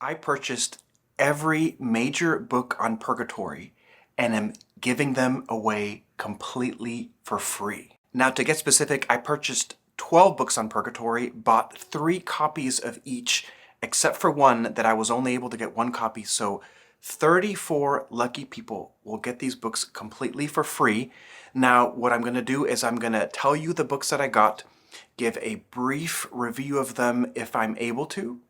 I purchased every major book on Purgatory and am giving them away completely for free. Now, to get specific, I purchased 12 books on Purgatory, bought 3 copies of each, except for one that I was only able to get 1 copy, so 34 lucky people will get these books completely for free. Now, what I'm going to do is I'm going to tell you the books that I got, give a brief review of them if I'm able to,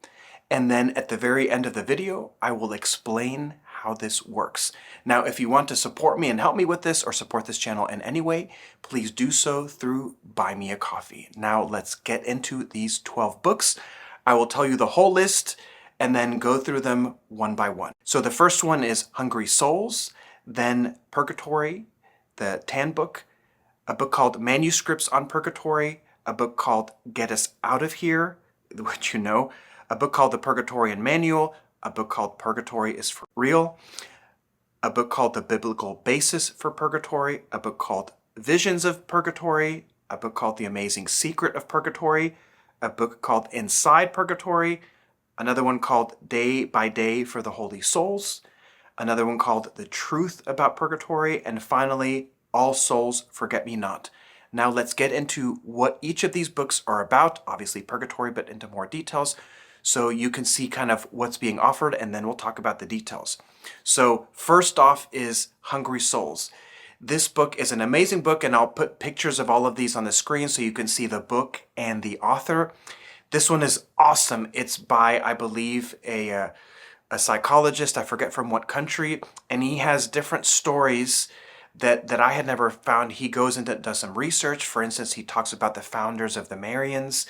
and then at the very end of the video, I will explain how this works. Now, if you want to support me and help me with this or support this channel in any way, please do so through Buy Me a Coffee. Now, let's get into these 12 books. I will tell you the whole list and then go through them one by one. So the first one is Hungry Souls, then Purgatory, the Tan book, a book called Manuscripts on Purgatory, a book called Get Us Out of Here, which you know, a book called the Purgatoryian Manual, a book called Purgatory is for Real, a book called The Biblical Basis for Purgatory, a book called Visions of Purgatory, a book called The Amazing Secret of Purgatory, a book called Inside Purgatory, another one called Day by Day for the Holy Souls, another one called The Truth About Purgatory, and finally, All Souls Forget Me Not. Now let's get into what each of these books are about, obviously Purgatory, but into more details, so you can see kind of what's being offered, and then we'll talk about the details. So first off is Hungry Souls. This book is an amazing book, and I'll put pictures of all of these on the screen so you can see the book and the author. This one is awesome. It's by, I believe, a psychologist, I forget from what country, and he has different stories that I had never found. He goes into, does some research. For instance, he talks about the founders of the Marians,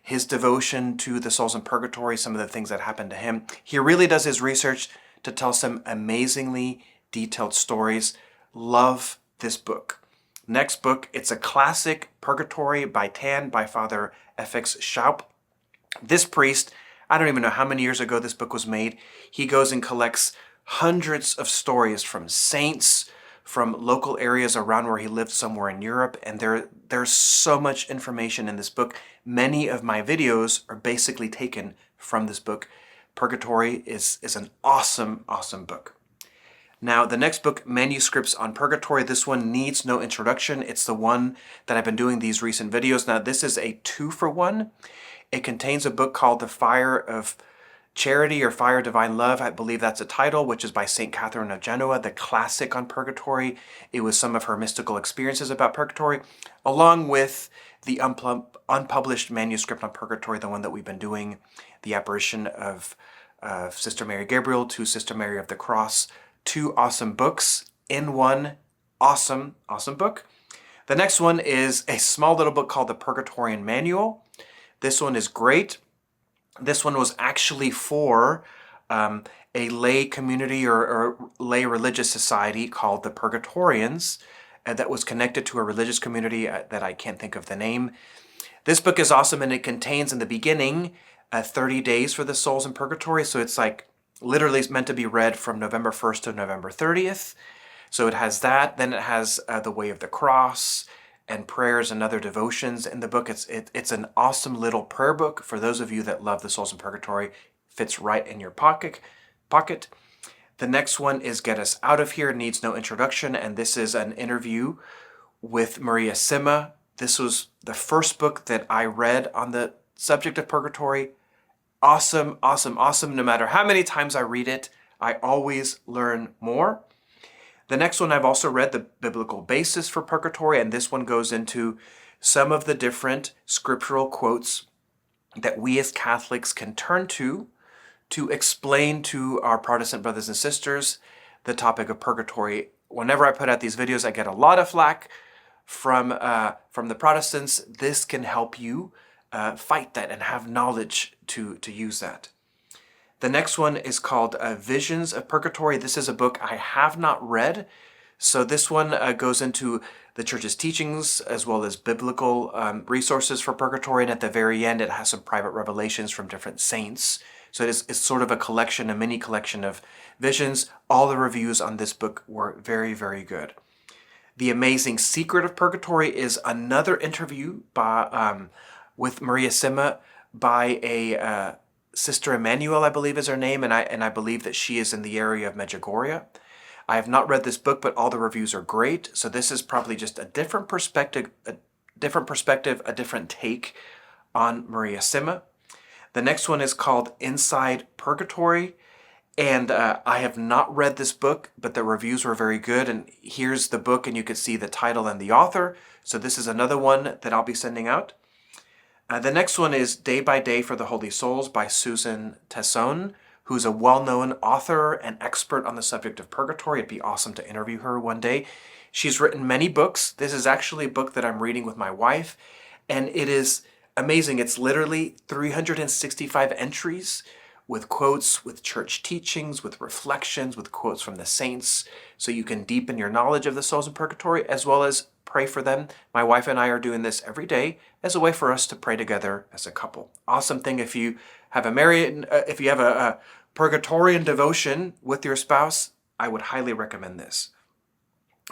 his devotion to the souls in purgatory, some of the things that happened to him. He really does his research to tell some amazingly detailed stories. Love this book. Next book, it's a classic, Purgatory by Tan by Fr FX Schouppe. This priest, I don't even know how many years ago this book was made. He goes and collects hundreds of stories from saints, from local areas around where he lived somewhere in Europe, and there's so much information in this book. Many of my videos are basically taken from this book. Purgatory is an awesome, awesome book. Now, the next book, Manuscripts on Purgatory, this one needs no introduction. It's the one that I've been doing these recent videos. Now, this is a 2-for-1. It contains a book called The Fire of Charity or Fire of Divine Love, I believe that's a title, which is by St. Catherine of Genoa, the classic on Purgatory. It was some of her mystical experiences about Purgatory, along with the unpublished manuscript on Purgatory, the one that we've been doing, the apparition of Sister Mary Gabriel to Sister Mary of the Cross. 2 awesome books in one awesome, awesome book. The next one is a small little book called the Purgatoryian Manual. This one is great. This one was actually for a lay community or lay religious society called the Purgatorians that was connected to a religious community that I can't think of the name. This book is awesome, and it contains in the beginning 30 days for the souls in purgatory. So it's like literally it's meant to be read from November 1st to November 30th. So it has that. Then it has the Way of the Cross and prayers and other devotions in the book. It's an awesome little prayer book for those of you that love the souls in purgatory. Fits right in your pocket. The next one is Get Us Out of Here. Needs no introduction, and this is an interview with Maria Simma. This was the first book that I read on the subject of purgatory. Awesome, awesome, awesome. No matter how many times I read it, I always learn more. The next one I've also read, The Biblical Basis for Purgatory, and this one goes into some of the different scriptural quotes that we as Catholics can turn to explain to our Protestant brothers and sisters the topic of purgatory. Whenever I put out these videos, I get a lot of flack from the Protestants. This can help you fight that and have knowledge to use that. The next one is called Visions of Purgatory. This is a book I have not read. So this one goes into the church's teachings as well as biblical resources for purgatory. And at the very end, it has some private revelations from different saints. So it's sort of a collection, a mini collection of visions. All the reviews on this book were very, very good. The Amazing Secret of Purgatory is another interview by, with Maria Simma by a Sister Emmanuel, I believe is her name, and I believe that she is in the area of Medjugorje. I have not read this book, but all the reviews are great. So this is probably just a different perspective, a different take on Maria Simma. The next one is called Inside Purgatory. And I have not read this book, but the reviews were very good. And here's the book, and you can see the title and the author. So this is another one that I'll be sending out. The next one is Day by Day for the Holy Souls by Susan Tesson, who's a well-known author and expert on the subject of purgatory. It'd be awesome to interview her one day. She's written many books. This is actually a book that I'm reading with my wife, and it is amazing. It's literally 365 entries with quotes, with church teachings, with reflections, with quotes from the saints, so you can deepen your knowledge of the souls in purgatory, as well as pray for them. My wife and I are doing this every day as a way for us to pray together as a couple. Awesome thing if you have a Purgatorian devotion with your spouse, I would highly recommend this.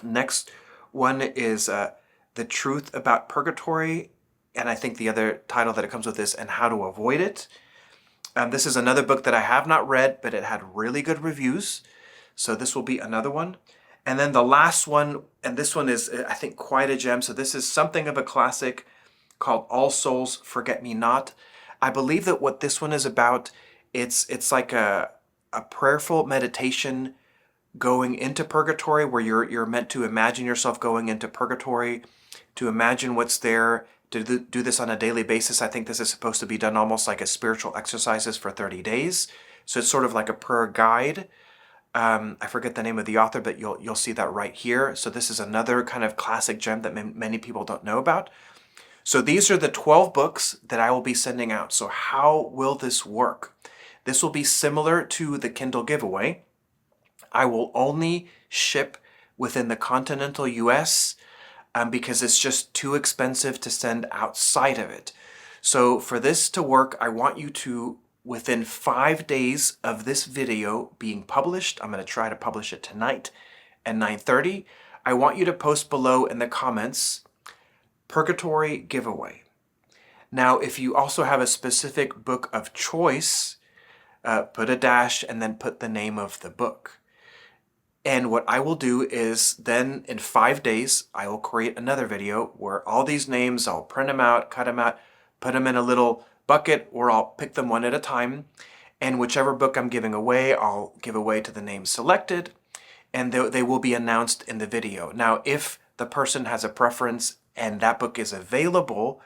Next one is The Truth About Purgatory, and I think the other title that it comes with is And How to Avoid It. This is another book that I have not read, but it had really good reviews. So this will be another one. And then the last one, and this one is, I think, quite a gem. So this is something of a classic called All Souls Forget Me Not. I believe that what this one is about, it's like a prayerful meditation going into purgatory, where you're meant to imagine yourself going into purgatory, to imagine what's there, to do this on a daily basis. I think this is supposed to be done almost like a spiritual exercises for 30 days. So it's sort of like a prayer guide. I forget the name of the author, but you'll see that right here. So this is another kind of classic gem that many people don't know about. So these are the 12 books that I will be sending out. So how will this work? This will be similar to the Kindle giveaway. I will only ship within the continental US because it's just too expensive to send outside of it. So for this to work, I want you to, within 5 days of this video being published, I'm going to try to publish it tonight at 9:30, I want you to post below in the comments, Purgatory giveaway. Now, if you also have a specific book of choice, put a dash and then put the name of the book. And what I will do is then in 5 days, I will create another video where all these names, I'll print them out, cut them out, put them in a little bucket, or I'll pick them one at a time. And whichever book I'm giving away, I'll give away to the name selected, and they will be announced in the video. Now, if the person has a preference and that book is available,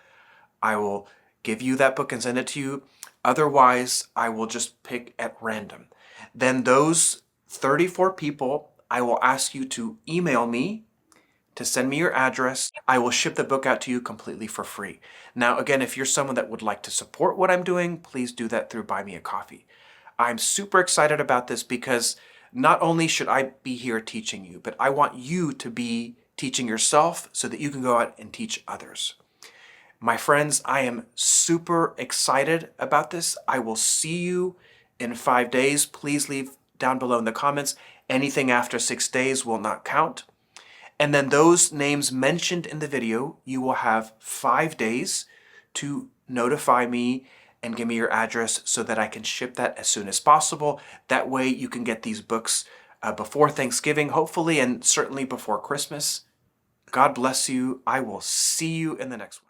I will give you that book and send it to you. Otherwise, I will just pick at random. Then those 34 people, I will ask you to email me, to send me your address. I will ship the book out to you completely for free. Now, again, if you're someone that would like to support what I'm doing, please do that through Buy Me a Coffee. I'm super excited about this because not only should I be here teaching you, but I want you to be teaching yourself so that you can go out and teach others. My friends, I am super excited about this. I will see you in 5 days. Please leave down below in the comments. Anything after 6 days will not count. And then those names mentioned in the video, you will have 5 days to notify me and give me your address so that I can ship that as soon as possible. That way you can get these books before Thanksgiving, hopefully, and certainly before Christmas. God bless you. I will see you in the next one.